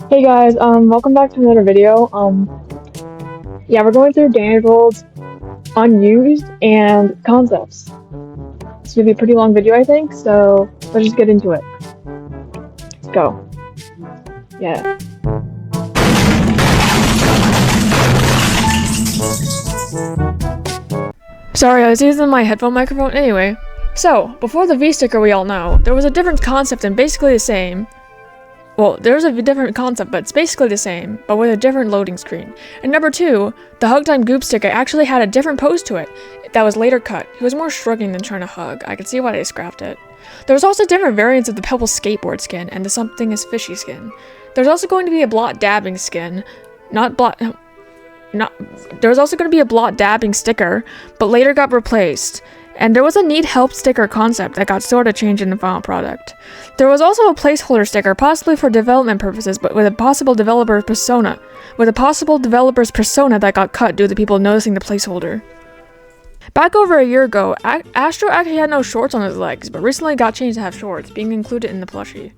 Hey guys, welcome back to another video. Yeah, we're going through Daniel's unused and concepts. It's gonna be a pretty long video, I think, so let's just get into it. Let's go. Yeah. Sorry, I was using my headphone microphone. Anyway, so, before the V sticker we all know, there was a different concept and basically the same. Well, there's a different concept, but it's basically the same, but with a different loading screen. And number 2, the Hug Time Goop sticker actually had a different pose to it that was later cut. He was more shrugging than trying to hug. I could see why they scrapped it. There was also different variants of the Pebble skateboard skin and the Something is Fishy skin. There's also going to be a blot dabbing skin. There was also going to be a blot dabbing sticker, but later got replaced. And there was a need help sticker concept that got sort of changed in the final product. There was also a placeholder sticker, possibly for development purposes, but with a possible developer's persona that got cut due to people noticing the placeholder. Back over a year ago, Astro actually had no shorts on his legs, but recently got changed to have shorts, being included in the plushie.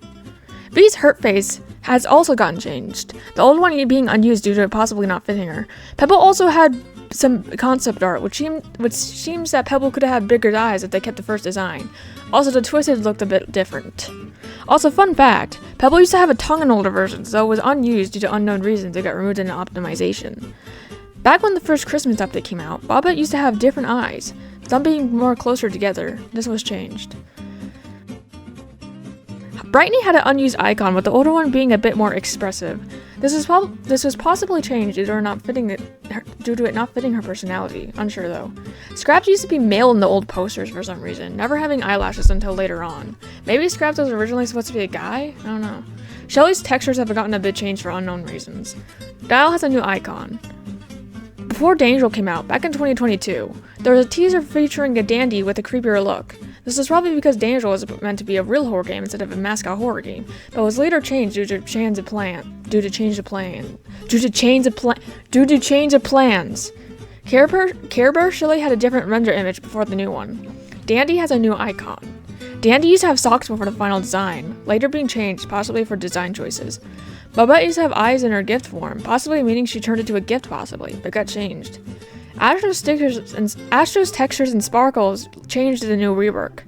V's hurt face has also gotten changed, the old one being unused due to it possibly not fitting her. Pebble also had some concept art, which seems that Pebble could have had bigger eyes if they kept the first design. Also, the Twisted looked a bit different. Also, fun fact, Pebble used to have a tongue in older versions, though it was unused due to unknown reasons it got removed in optimization. Back when the first Christmas update came out, Bobbette used to have different eyes, some being more closer together. This was changed. Brightney had an unused icon, with the older one being a bit more expressive. This was possibly changed due to it not fitting her personality. Unsure though. Scraps used to be male in the old posters for some reason, never having eyelashes until later on. Maybe Scraps was originally supposed to be a guy? I don't know. Shelly's textures have gotten a bit changed for unknown reasons. Dial has a new icon. Before Danger came out, back in 2022, there was a teaser featuring a dandy with a creepier look. This is probably because Danger was meant to be a real horror game instead of a mascot horror game, but was later changed due to change of plans. Care Bear Shilly had a different render image before the new one. Dandy has a new icon. Dandy used to have socks before the final design, later being changed, possibly for design choices. Bobbette used to have eyes in her gift form, possibly meaning she turned into a gift but got changed. Astro's textures and sparkles changed in the new rework.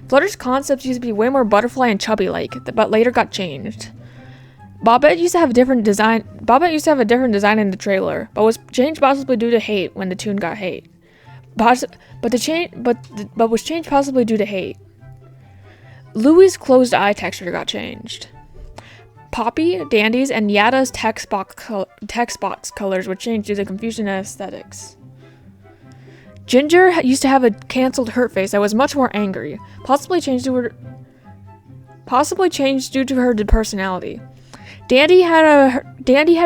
Flutter's concepts used to be way more butterfly and chubby-like, but later got changed. Bobbette used to have a different design in the trailer, but was changed possibly due to hate when the tune got hate. But was changed possibly due to hate. Louie's closed eye texture got changed. Poppy, Dandy's, and Yada's text box colors were changed due to confusion and aesthetics. Ginger used to have a cancelled hurt face that was much more angry, possibly changed due to her personality. Dandy had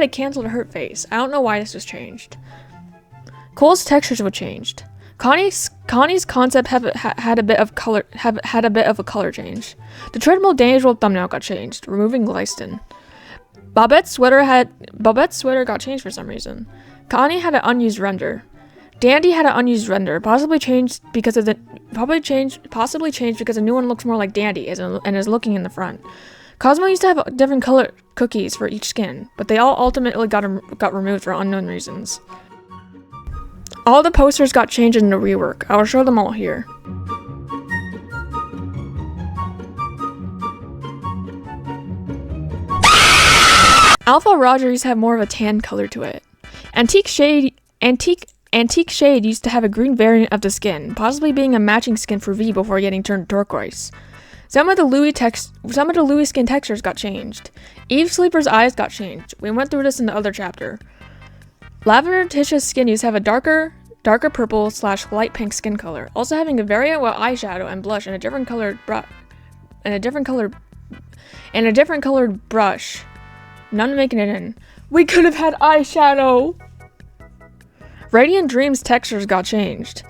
a cancelled hurt face. I don't know why this was changed. Cole's textures were changed. Connie's concept had a bit of a color change. The treadmill Danger thumbnail got changed, removing Glyston. Bobbette's sweater got changed for some reason. Connie had an unused render. Dandy had an unused render, possibly changed because the new one looks more like Dandy and is looking in the front. Cosmo used to have different color cookies for each skin, but they all ultimately got removed for unknown reasons. All the posters got changed in the rework. I will show them all here. Alpha Roger used to have more of a tan color to it. Antique Shade used to have a green variant of the skin, possibly being a matching skin for V before getting turned turquoise. Some of the Louis skin textures got changed. Eve Sleeper's eyes got changed. We went through this in the other chapter. Lavender Tisha's skin used to have a darker purple / light pink skin color, also having a variant with eyeshadow and blush and a different colored brush. None making it in. We could have had eyeshadow. Radiant Dreams textures got changed.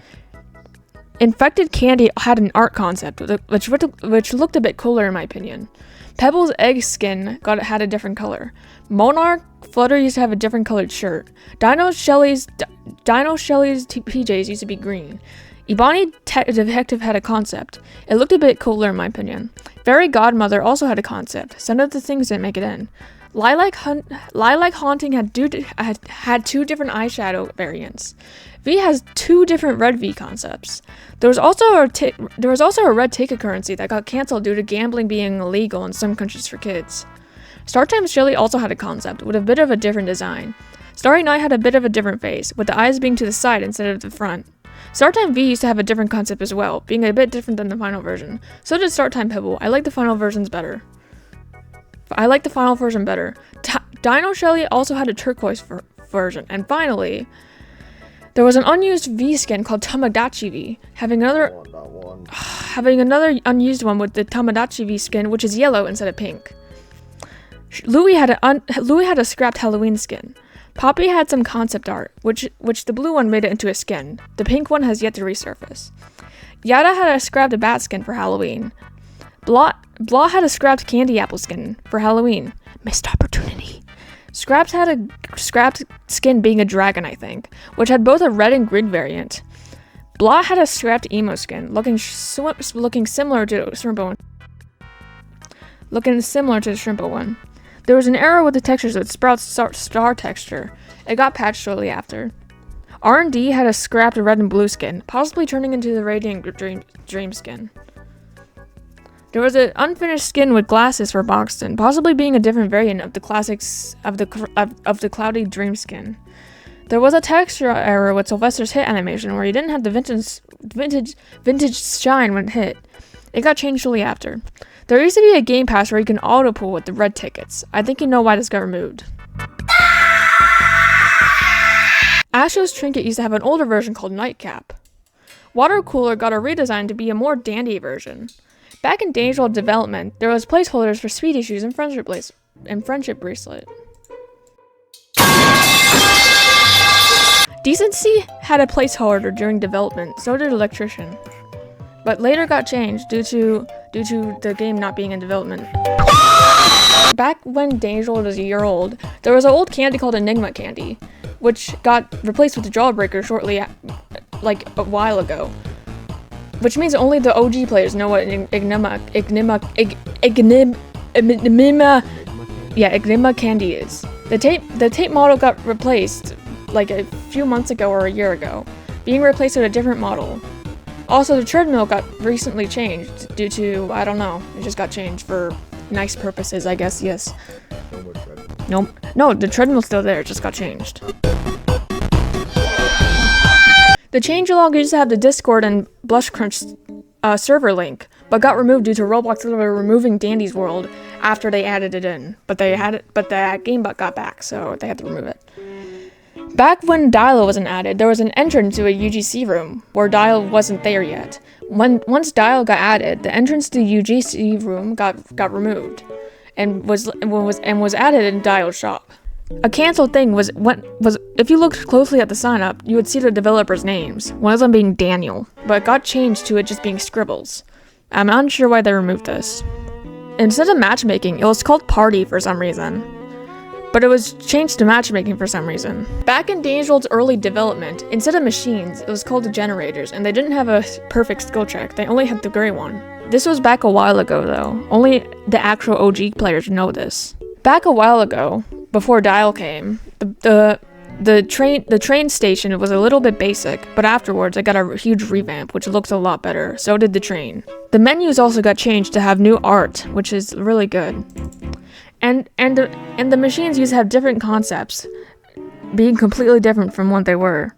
Infected Candy had an art concept, which looked a bit cooler in my opinion. Pebble's egg skin had a different color. Monarch Flutter used to have a different colored shirt. Dino Shelly's PJs used to be green. Ebony Detective had a concept. It looked a bit cooler in my opinion. Fairy Godmother also had a concept. Some of the things didn't make it in. Lilac Haunting had two different eyeshadow variants. V has 2 different red V concepts. There was also a red ticket currency that got cancelled due to gambling being illegal in some countries for kids. Star Times Chili also had a concept with a bit of a different design. Starry Night had a bit of a different face, with the eyes being to the side instead of the front. Startime V used to have a different concept as well, being a bit different than the final version. So did Startime Pebble. I like the final version better. Dino Shelly also had a turquoise version. And finally, there was an unused V skin called Tamagotchi V, having another unused one with the Tamagotchi V skin, which is yellow instead of pink. Louis had a scrapped Halloween skin. Poppy had some concept art, which the blue one made it into a skin. The pink one has yet to resurface. Yada had a scrapped bat skin for Halloween. Blah had a scrapped candy apple skin for Halloween. Missed opportunity. Scraps had a scrapped skin being a dragon, I think, which had both a red and green variant. Blah had a scrapped emo skin, looking similar to Shrimpo one. There was an error with the textures with Sprout's star texture. It got patched shortly after. R&D had a scrapped red and blue skin, possibly turning into the Radiant Dream skin. There was an unfinished skin with glasses for Boxton, possibly being a different variant of the classics of the Cloudy Dream skin. There was a texture error with Sylvester's hit animation where he didn't have the vintage shine when hit. It got changed shortly after. There used to be a game pass where you can auto pull with the red tickets. I think you know why this got removed. Astro's Trinket used to have an older version called Nightcap. Water Cooler got a redesign to be a more dandy version. Back in Danger World development, there was placeholders for Sweetie Shoes and Friendship Bracelet. Decency had a placeholder during development, so did Electrician, but later got changed due to the game not being in development. Back when Danger World was a year old, there was an old candy called Enigma Candy, which got replaced with the Jawbreaker shortly, like a while ago. Which means only the OG players know what Enigma Candy is. The tape model got replaced like a few months ago or a year ago, being replaced with a different model. Also, the treadmill got recently changed due to, I don't know, it just got changed for nice purposes, I guess, yes. No, the treadmill's still there, it just got changed. The changelog used to have the Discord and Blushcrunch server link, but got removed due to Roblox removing Dandy's World after they added it in. But the game bot got back, so they had to remove it. Back when Dial wasn't added, there was an entrance to a UGC room, where Dial wasn't there yet. Once Dial got added, the entrance to the UGC room got removed, and was added in Dial's shop. A canceled thing was if you looked closely at the sign up, you would see the developers' names, one of them being Daniel, but it got changed to it just being Scribbles. I'm unsure why they removed this. Instead of matchmaking, it was called Party for some reason. But it was changed to matchmaking for some reason. Back in Danger World's early development, instead of machines, it was called the generators, and they didn't have a perfect skill check, they only had the gray one. This was back a while ago though, only the actual OG players know this. Back a while ago, before Dial came, the train station was a little bit basic, but afterwards it got a huge revamp, which looks a lot better, so did the train. The menus also got changed to have new art, which is really good. And the machines used to have different concepts, being completely different from what they were.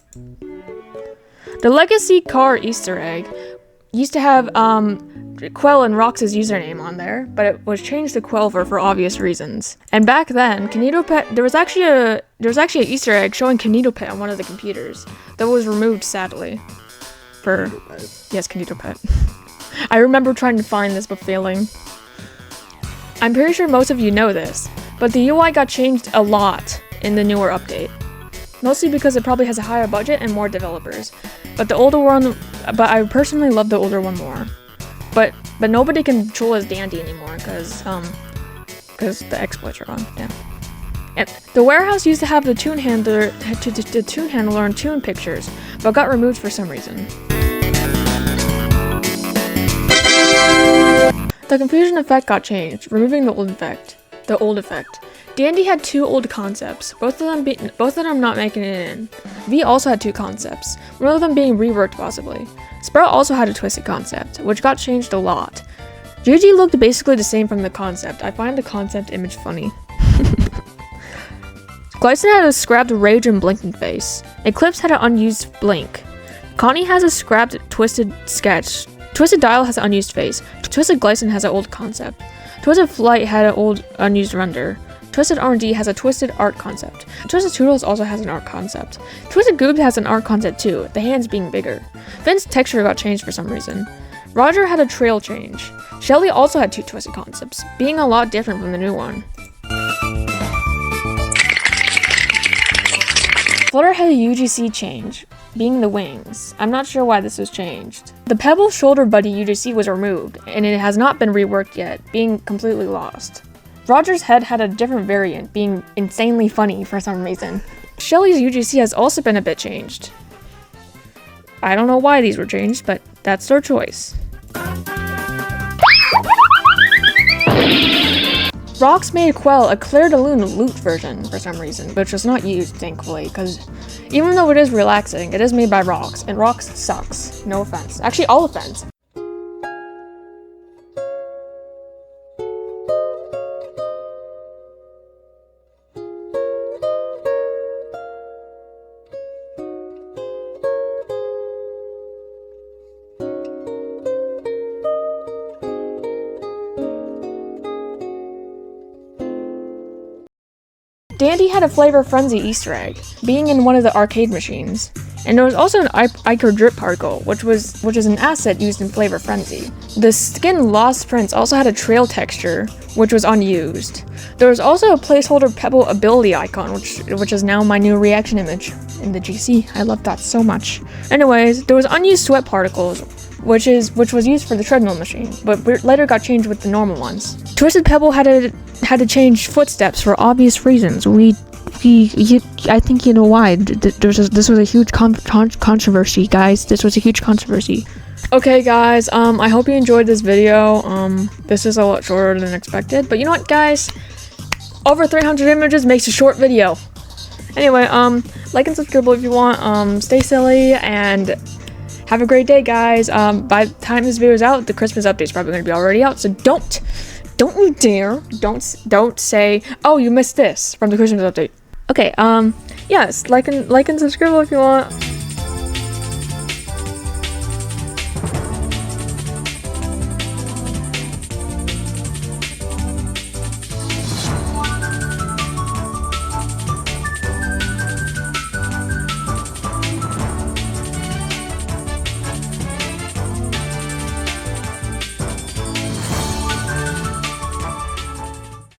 The Legacy Car Easter egg used to have Quell and Rox's username on there, but it was changed to Quelver for obvious reasons. And back then, Kinetopet, there was actually an Easter egg showing Kinetopet on one of the computers that was removed sadly. Yes, Kinetopet. I remember trying to find this but failing. I'm pretty sure most of you know this, but the UI got changed a lot in the newer update. Mostly because it probably has a higher budget and more developers. But I personally love the older one more. But nobody can control as Dandy anymore because the exploits are gone. Yeah. And the warehouse used to have the tune handler and tune pictures, but got removed for some reason. The confusion effect got changed, removing the old effect. Dandy had 2 old concepts, both of them not making it in. V also had 2 concepts, one of them being reworked possibly. Sprout also had a twisted concept, which got changed a lot. Gigi looked basically the same from the concept. I find the concept image funny. Glycin had a scrapped rage and blinking face. Eclipse had an unused blink. Connie has a scrapped twisted sketch. Twisted Dial has an unused face. Twisted Glycin has an old concept. Twisted Flight had an old unused render. Twisted R&D has a twisted art concept. Twisted Toodles also has an art concept. Twisted Goob has an art concept too, the hands being bigger. Finn's texture got changed for some reason. Roger had a trail change. Shelly also had 2 twisted concepts, being a lot different from the new one. Flutter had a UGC change, being the wings. I'm not sure why this was changed. The Pebble Shoulder Buddy UGC was removed, and it has not been reworked yet, being completely lost. Roger's head had a different variant, being insanely funny for some reason. Shelly's UGC has also been a bit changed. I don't know why these were changed, but that's their choice. Rox made Quell a Claire de Lune loot version for some reason, which was not used, thankfully, because even though it is relaxing, it is made by Rox, and Rox sucks. No offense. Actually, all offense. Dandy had a Flavor Frenzy Easter egg, being in one of the arcade machines. And there was also an Iker Drip Particle, which is an asset used in Flavor Frenzy. The skin Lost Prince also had a trail texture, which was unused. There was also a placeholder Pebble ability icon, which is now my new reaction image in the GC. I love that so much. Anyways, there was unused Sweat Particles, which was used for the treadmill machine, but later got changed with the normal ones. Twisted Pebble had to change footsteps for obvious reasons. I think you know why. This was a huge controversy, guys. This was a huge controversy. Okay, guys. I hope you enjoyed this video. This is a lot shorter than expected, but you know what, guys? Over 300 images makes a short video. Anyway, like and subscribe if you want. Stay silly and have a great day, guys. By the time this video is out, the Christmas update's probably going to be already out, so don't you dare, don't say, oh, you missed this from the Christmas update. Okay, yes, like and subscribe if you want.